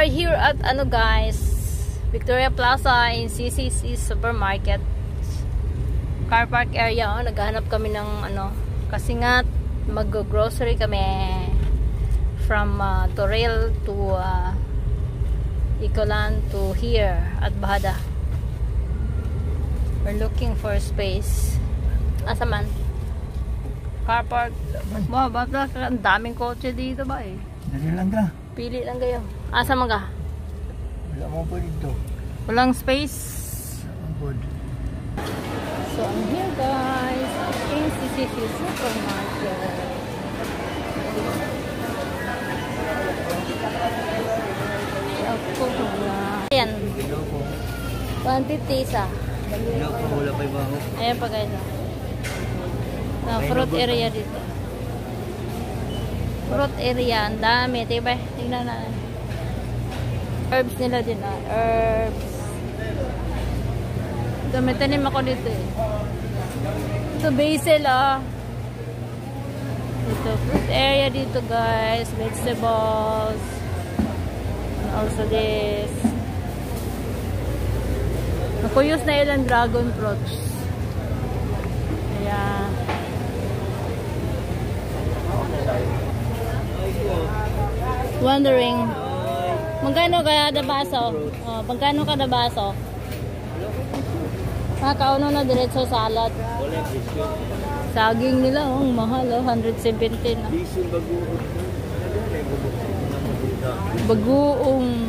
here at ano guys, Victoria Plaza in CCC Supermarket. Car park area. Oh, naghahanap kami ng ano, kasi nga mag-grocery kami from Toril to Icolan to here at Bahada. We're looking for space. Asa man? Car park. Wow, bata ka, ang daming kotse dito ba eh. Dali lang ka. Pili lang kayo. Asa man ka? Wala mo po dito. Walang space. Good. So I'm here guys in CCC Supermarket. Ayan. 150 isa. Wala pa iba ako. Ayan pa guys. Fruit area dito. Fruit area. Ang dami. Diba? Tingnan na. Herbs nila din. Herbs. May tanim ako dito eh. Ito basil Ito fruit area dito guys. Vegetables. And also this. Nakuyos na ilang dragon fruits. Ayan. Wondering. Magkano kada baso? Oh, magkano kada baso? Kauno na diretso salad. Saging nila, mahal, 117 na. Bagoong.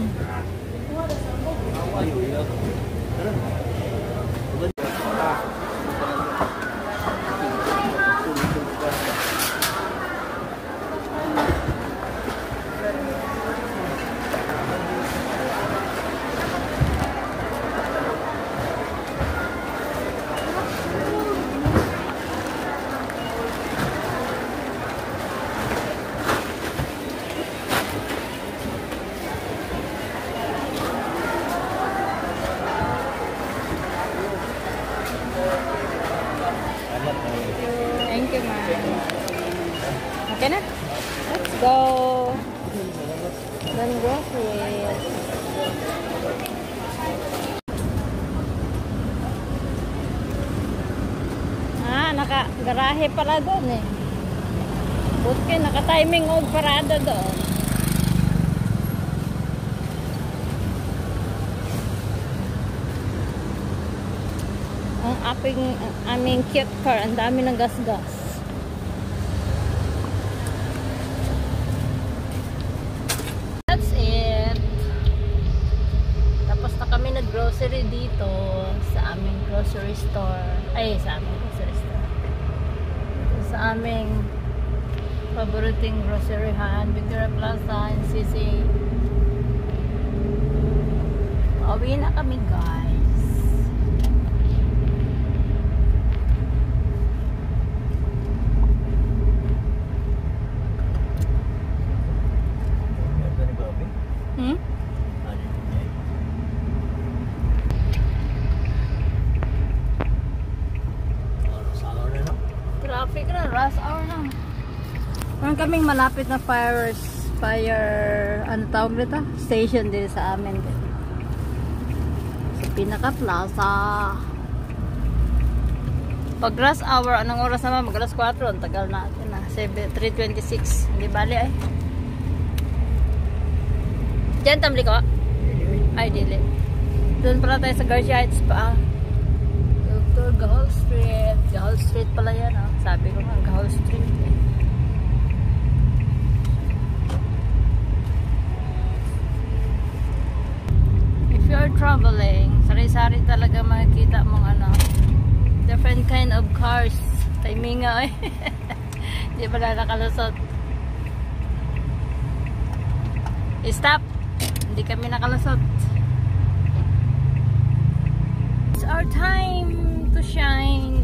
Thank you, man. Okay na? Let's go. Then groceries. Naka-garahe pala doon eh. Buti naka-timing og parada doon. Ang aming cute car, ang dami ng gas-gas. That's it. Tapos na kami nag-grocery dito sa aming grocery store. Ay, sa aming grocery store. Sa aming favoriting groceryhan, Victoria Plaza in CC. Pauwi na kami guys. Traffic na, rush hour na. Meron kaming malapit na fire ano tawag dito? Station din sa amin. Sa pinaka plaza. Pag rush hour, anong oras naman? Mag alas 4, ang tagal natin na. 3:26. Hindi bali ay. Diyan tambli ko? Ay, dili. Doon pala tayo sa Garcia Heights pa. Dr. Gahol Street. Gahol Street pala yan. Sabi ko nga, Gahol Street. If you're traveling, sari-sari talaga makikita mong different kind of cars. Timing nga eh. Di pala nakalusot. Stop! Hindi kami nakalusot. It's our time to shine.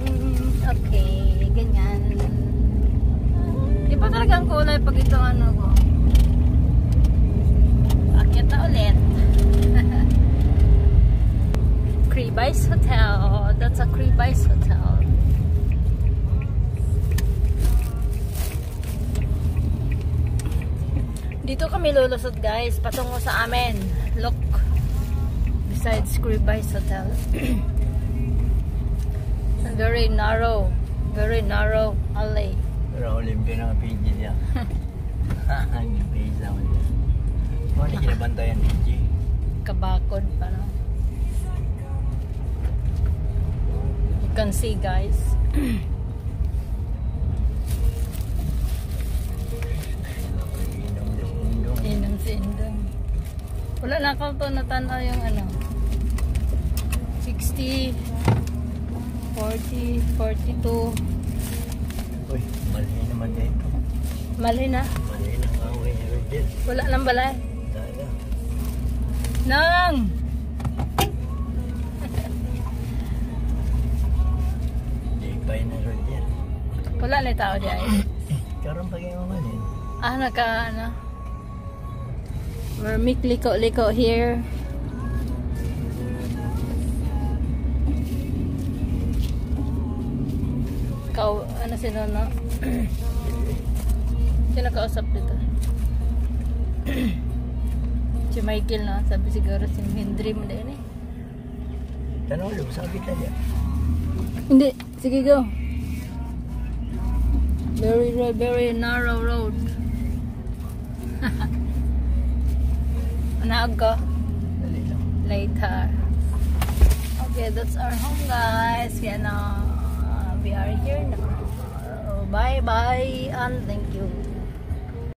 Okay, ganyan. Di ba talagang kulay pag ito ko? Akit na ulit. Cribais Hotel. That's a Cribais Hotel. Dito kami lulusot guys, patungo sa amin. Look, besides Cribais Hotel. Very narrow alley. Pero ulim din ang PG niya. Ang pizza mo niya. Ano na kinabantayan PG? Kabakod pa no. You can see guys. Inom si Indong. Wala na ako to natanaw yung ano 60 40 42. Uy, mali naman dito. Mali na. Mali na ang away ni Rodel. Wala nang balay. Talaga. Nang! Jipay na Rodel. Wala na tao di ay. Karoon pa kayo manin. Naka ano. We're make liko here. Ano sino no? Sino kausap dito? Si Michael na, sabi siguro si Hendry mo din eh. Tanong ulit, sabi ka niya. Hindi, sige go. Very narrow road. Manaag ka? Dali lang. Later. Okay, that's our home guys. Kaya na we are here now. Bye bye and thank you.